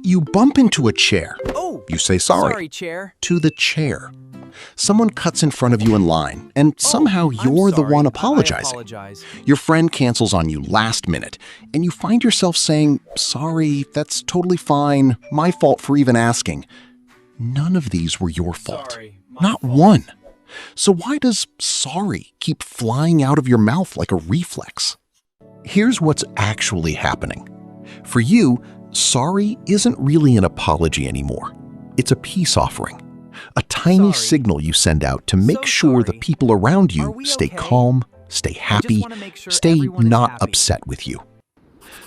You bump into a chair. Oh, You say sorry. sorry, chair. To the chair. Someone cuts in front of you in line, and somehow I'm you're the sorry. one I apologizing. apologize. Your friend cancels on you last minute, and you find yourself saying, sorry, that's totally fine, my fault for even asking. None of these were your fault. Sorry, my Not fault. one. So why does sorry keep flying out of your mouth like a reflex? Here's what's actually happening. For you, sorry isn't really an apology anymore. It's a peace offering. A tiny Sorry. signal you send out to make So sure the sorry. people around you Are we stay okay? calm, stay happy, wanna make sure stay everyone is not happy. upset with you.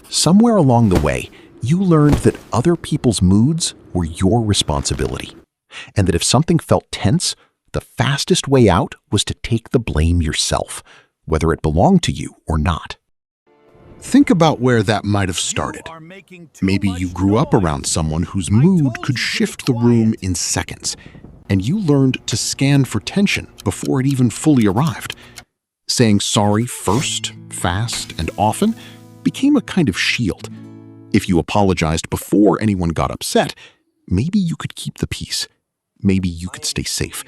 Somewhere along the way, you learned that other people's moods were your responsibility, and that if something felt tense, the fastest way out was to take the blame yourself, whether it belonged to you or not. Think about where that might have started. Maybe you grew up around someone whose mood could shift the room in seconds, and you learned to scan for tension before it even fully arrived. Saying sorry first, fast, and often became a kind of shield. If you apologized before anyone got upset, maybe you could keep the peace. Maybe you could stay safe.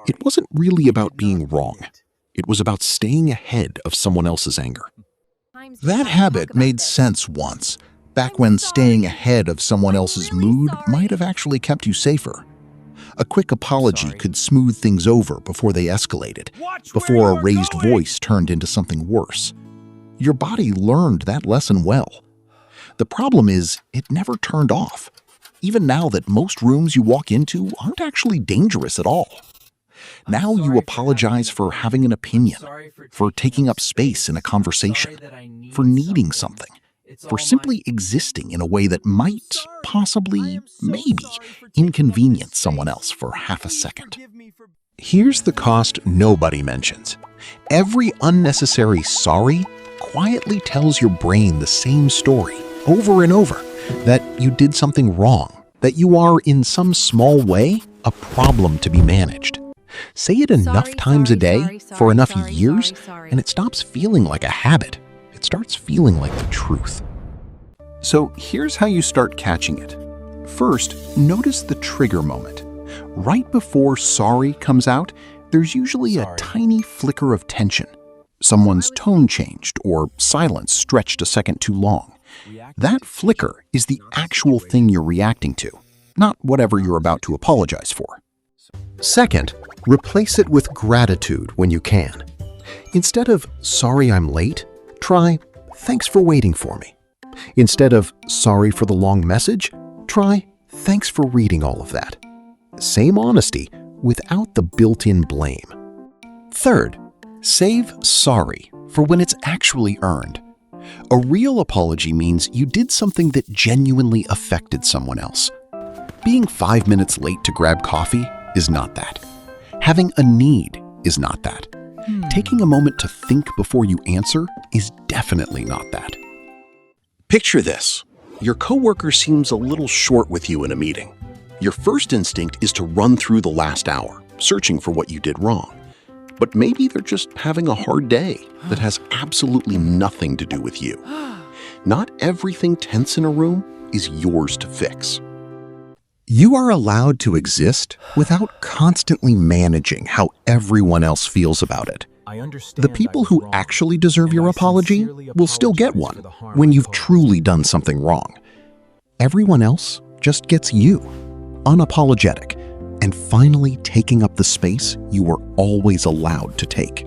It wasn't really about being wrong. It was about staying ahead of someone else's anger. That habit made sense once, back when staying ahead of someone else's mood might have actually kept you safer. A quick apology could smooth things over before they escalated, before a raised voice turned into something worse. Your body learned that lesson well. The problem is, it never turned off, even now that most rooms you walk into aren't actually dangerous at all. Now you apologize for having an opinion, for taking up space in a conversation, for needing something, for simply existing in a way that might, possibly, maybe, inconvenience someone else for half a second. Here's the cost nobody mentions. Every unnecessary sorry quietly tells your brain the same story over and over, that you did something wrong, that you are in some small way a problem to be managed. Say it enough times a day for enough years, and it stops feeling like a habit. It starts feeling like the truth. So here's how you start catching it. First, notice the trigger moment. Right before sorry comes out, there's usually a tiny flicker of tension. Someone's tone changed or silence stretched a second too long. That flicker is the actual thing you're reacting to, not whatever you're about to apologize for. Second, replace it with gratitude when you can. Instead of sorry I'm late, try thanks for waiting for me. Instead of sorry for the long message, try thanks for reading all of that. Same honesty without the built-in blame. Third, save sorry for when it's actually earned. A real apology means you did something that genuinely affected someone else. Being 5 minutes late to grab coffee is not that. Having a need is not that. Taking a moment to think before you answer is definitely not that. Picture this. Your coworker seems a little short with you in a meeting. Your first instinct is to run through the last hour, searching for what you did wrong. But maybe they're just having a hard day that has absolutely nothing to do with you. Not everything tense in a room is yours to fix. You are allowed to exist without constantly managing how everyone else feels about it. The people who actually deserve your apology will still get one when you've truly done something wrong. Everyone else just gets you, unapologetic, and finally taking up the space you were always allowed to take.